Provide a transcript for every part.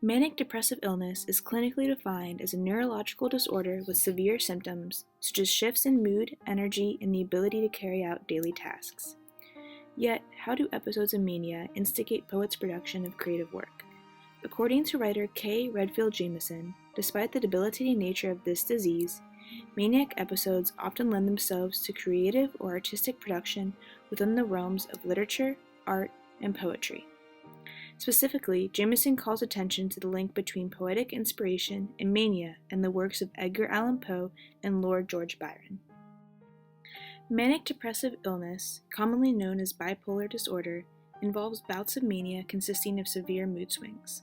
Manic depressive illness is clinically defined as a neurological disorder with severe symptoms, such as shifts in mood, energy, and the ability to carry out daily tasks. Yet, how do episodes of mania instigate poets' production of creative work? According to writer K. Redfield Jamison, despite the debilitating nature of this disease, maniac episodes often lend themselves to creative or artistic production within the realms of literature, art, and poetry. Specifically, Jamison calls attention to the link between poetic inspiration and mania in the works of Edgar Allan Poe and Lord George Byron. Manic depressive illness, commonly known as bipolar disorder, involves bouts of mania consisting of severe mood swings.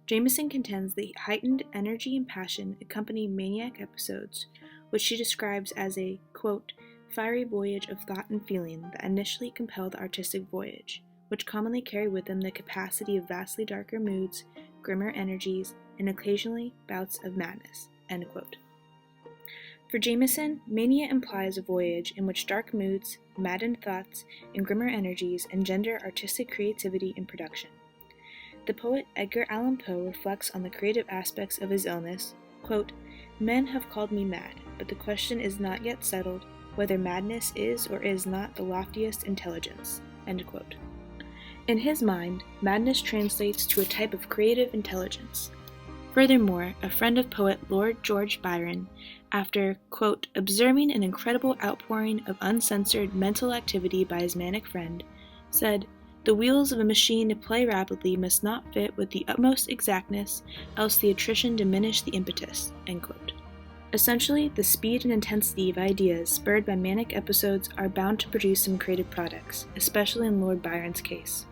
Jamison contends that heightened energy and passion accompany maniac episodes, which she describes as a, quote, fiery voyage of thought and feeling that initially compel the artistic voyage, which commonly carry with them the capacity of vastly darker moods, grimmer energies, and occasionally bouts of madness, end quote. For Jamison, mania implies a voyage in which dark moods, maddened thoughts, and grimmer energies engender artistic creativity and production. The poet Edgar Allan Poe reflects on the creative aspects of his illness, quote, men have called me mad, but the question is not yet settled whether madness is or is not the loftiest intelligence, end quote. In his mind, madness translates to a type of creative intelligence. Furthermore, a friend of poet Lord George Byron, after, quote, observing an incredible outpouring of uncensored mental activity by his manic friend, said, the wheels of a machine to play rapidly must not fit with the utmost exactness, else the attrition diminish the impetus, end quote. Essentially, the speed and intensity of ideas spurred by manic episodes are bound to produce some creative products, especially in Lord Byron's case.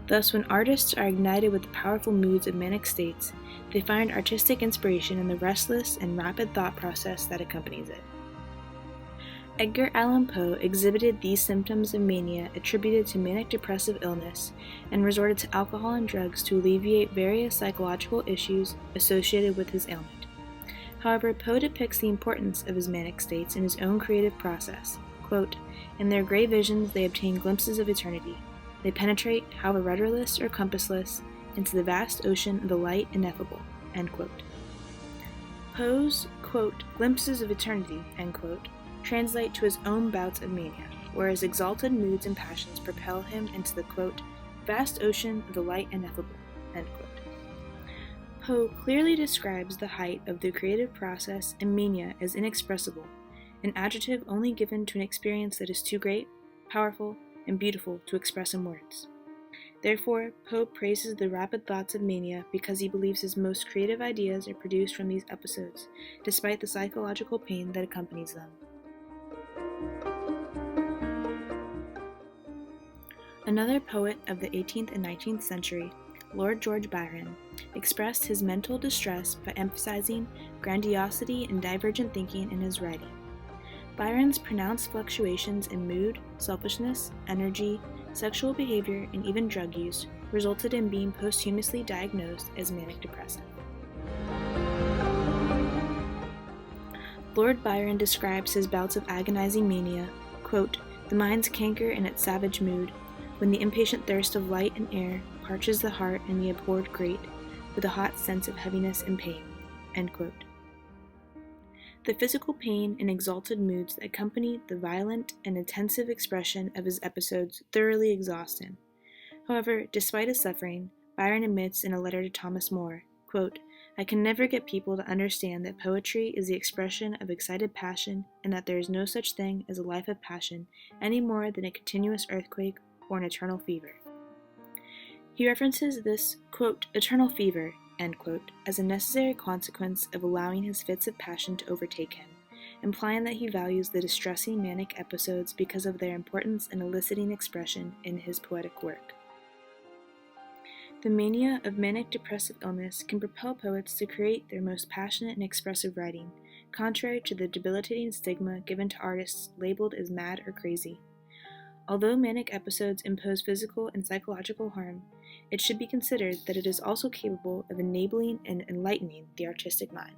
Thus, when artists are ignited with the powerful moods of manic states, they find artistic inspiration in the restless and rapid thought process that accompanies it. Edgar Allan Poe exhibited these symptoms of mania attributed to manic depressive illness and resorted to alcohol and drugs to alleviate various psychological issues associated with his ailment. However, Poe depicts the importance of his manic states in his own creative process. Quote, in their gray visions they obtain glimpses of eternity. They penetrate, however rudderless or compassless, into the vast ocean of the light ineffable, end quote. Poe's, quote, glimpses of eternity, end quote, translate to his own bouts of mania, where his exalted moods and passions propel him into the, quote, vast ocean of the light ineffable, end quote. Poe clearly describes the height of the creative process and mania as inexpressible, an adjective only given to an experience that is too great, powerful, and beautiful to express in words. Therefore, Poe praises the rapid thoughts of mania because he believes his most creative ideas are produced from these episodes, despite the psychological pain that accompanies them. Another poet of the 18th and 19th century, Lord George Byron, expressed his mental distress by emphasizing grandiosity and divergent thinking in his writing. Byron's pronounced fluctuations in mood, selfishness, energy, sexual behavior, and even drug use resulted in being posthumously diagnosed as manic depressive. Lord Byron describes his bouts of agonizing mania, quote, the mind's canker in its savage mood, when the impatient thirst of light and air parches the heart in the abhorred grate, with a hot sense of heaviness and pain, end quote. The physical pain and exalted moods that accompany the violent and intensive expression of his episodes thoroughly exhaust him. However, despite his suffering, Byron admits in a letter to Thomas More, quote, I can never get people to understand that poetry is the expression of excited passion and that there is no such thing as a life of passion any more than a continuous earthquake or an eternal fever. He references this, quote, eternal fever, end quote, as a necessary consequence of allowing his fits of passion to overtake him, implying that he values the distressing manic episodes because of their importance in eliciting expression in his poetic work. The mania of manic depressive illness can propel poets to create their most passionate and expressive writing, contrary to the debilitating stigma given to artists labeled as mad or crazy. Although manic episodes impose physical and psychological harm, it should be considered that it is also capable of enabling and enlightening the artistic mind.